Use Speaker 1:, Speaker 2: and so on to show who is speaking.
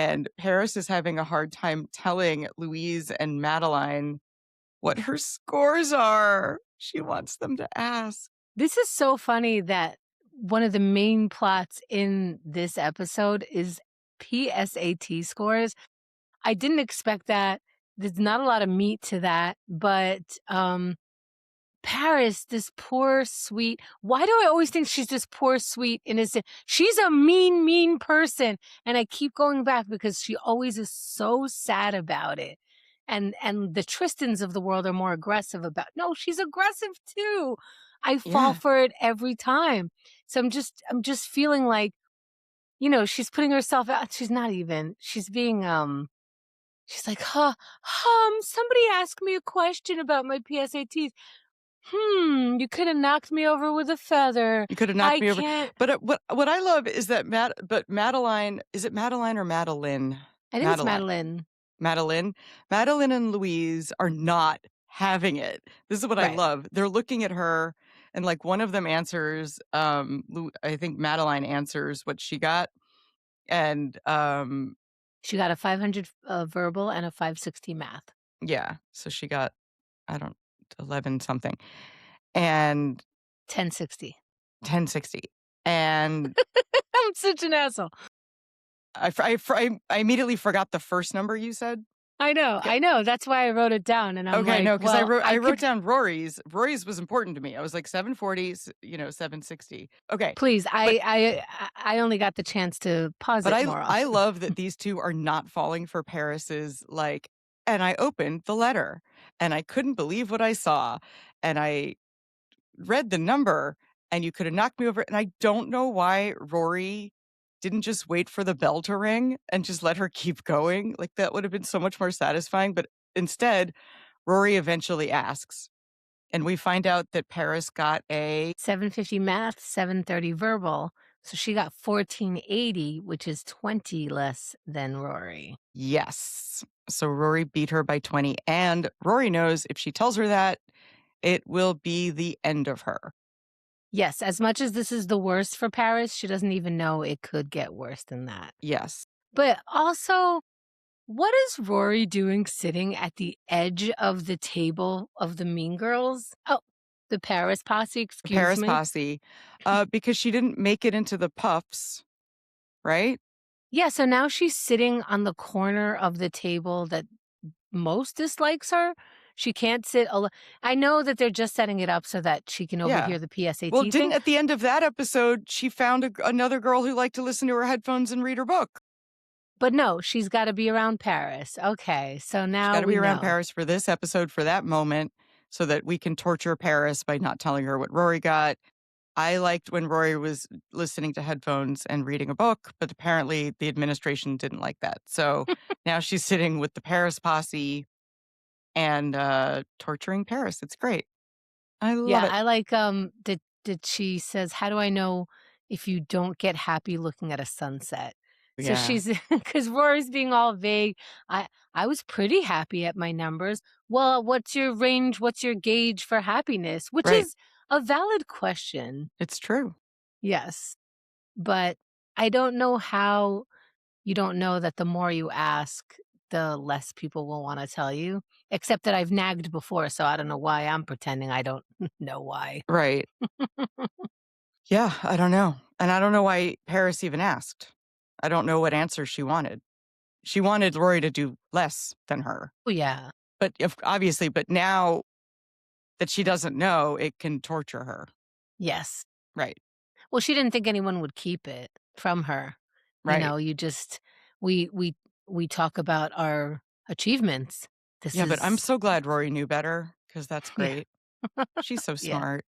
Speaker 1: And Paris is having a hard time telling Louise and Madeline what her scores are. She wants them to ask.
Speaker 2: This is so funny that one of the main plots in this episode is PSAT scores. I didn't expect that. There's not a lot of meat to that, but Paris, this poor, sweet. Why do I always think she's this poor, sweet, innocent? She's a mean, mean person. And I keep going back because she always is so sad about it. And the Tristans of the world are more aggressive about. No, she's aggressive too. I fall
Speaker 1: Yeah.
Speaker 2: for it every time. So I'm just feeling like, she's putting herself out. She's not even. She's being she's like, somebody asked me a question about my PSATs. You could have knocked me over with a feather.
Speaker 1: You could have knocked
Speaker 2: I
Speaker 1: me over.
Speaker 2: can't.
Speaker 1: But what I love is that Madeline, is it Madeline or Madeline?
Speaker 2: I think it's Madeline.
Speaker 1: Madeline and Louise are not having it. This is what I
Speaker 2: Right.
Speaker 1: love. They're looking at her, and like one of them answers, I think Madeline answers what she got. And
Speaker 2: She got a 500 verbal and a 560 math.
Speaker 1: yeah, so she got, 11 something. And
Speaker 2: 1060.
Speaker 1: 1060. And
Speaker 2: I'm such an asshole.
Speaker 1: I immediately forgot the first number you said.
Speaker 2: I know. That's why I wrote it down. And I'm
Speaker 1: Okay,
Speaker 2: like,
Speaker 1: no, because
Speaker 2: well,
Speaker 1: I wrote down Rory's. Rory's was important to me. I was like 740, 760. Okay.
Speaker 2: Please, I only got the chance to pause
Speaker 1: But
Speaker 2: it more often.
Speaker 1: I love that these two are not falling for Paris's, like, and I opened the letter and I couldn't believe what I saw. And I read the number and you could have knocked me over. And I don't know why Rory didn't just wait for the bell to ring and just let her keep going. Like, that would have been so much more satisfying. But instead, Rory eventually asks, and we find out that Paris got a
Speaker 2: 750 math, 730 verbal. So she got 1480, which is 20 less than Rory.
Speaker 1: yes. So Rory beat her by 20. And Rory knows if she tells her that, it will be the end of her.
Speaker 2: Yes, as much as this is the worst for Paris, she doesn't even know it could get worse than that.
Speaker 1: Yes.
Speaker 2: But also, what is Rory doing sitting at the edge of the table of the Mean Girls? Oh, the Paris posse, excuse me.
Speaker 1: Paris posse. Because she didn't make it into the puffs, right?
Speaker 2: Yeah, so now she's sitting on the corner of the table that most dislikes her. She can't sit alone. I know that they're just setting it up so that she can overhear the PSAT
Speaker 1: Well,
Speaker 2: thing.
Speaker 1: at the end of that episode, she found another girl who liked to listen to her headphones and read her book.
Speaker 2: But no, she's got to be around Paris. Okay, so now
Speaker 1: She's got to be around
Speaker 2: know.
Speaker 1: Paris for this episode, for that moment, so that we can torture Paris by not telling her what Rory got. I liked when Rory was listening to headphones and reading a book, but apparently the administration didn't like that. So now she's sitting with the Paris posse and torturing Paris. It's great. I love it.
Speaker 2: I like that she says, "How do I know if you don't get happy looking at a sunset?" So
Speaker 1: Yeah.
Speaker 2: she's because Rory's being all vague. I was pretty happy at my numbers. Well, what's your range? What's your gauge for happiness? Which
Speaker 1: Right.
Speaker 2: is a valid question.
Speaker 1: It's true.
Speaker 2: Yes, but I don't know how you don't know that the more you ask, the less people will want to tell you. Except that I've nagged before, so I don't know why I'm pretending I don't know why.
Speaker 1: Right. Yeah, I don't know. And I don't know why Paris even asked. I don't know what answer she wanted. She wanted Rory to do less than her.
Speaker 2: Oh, yeah.
Speaker 1: But obviously, but now that she doesn't know, it can torture her.
Speaker 2: Yes.
Speaker 1: Right.
Speaker 2: Well, she didn't think anyone would keep it from her.
Speaker 1: Right.
Speaker 2: You just we talk about our achievements.
Speaker 1: But I'm so glad Rory knew better, because that's great. She's so
Speaker 2: Yeah.
Speaker 1: smart.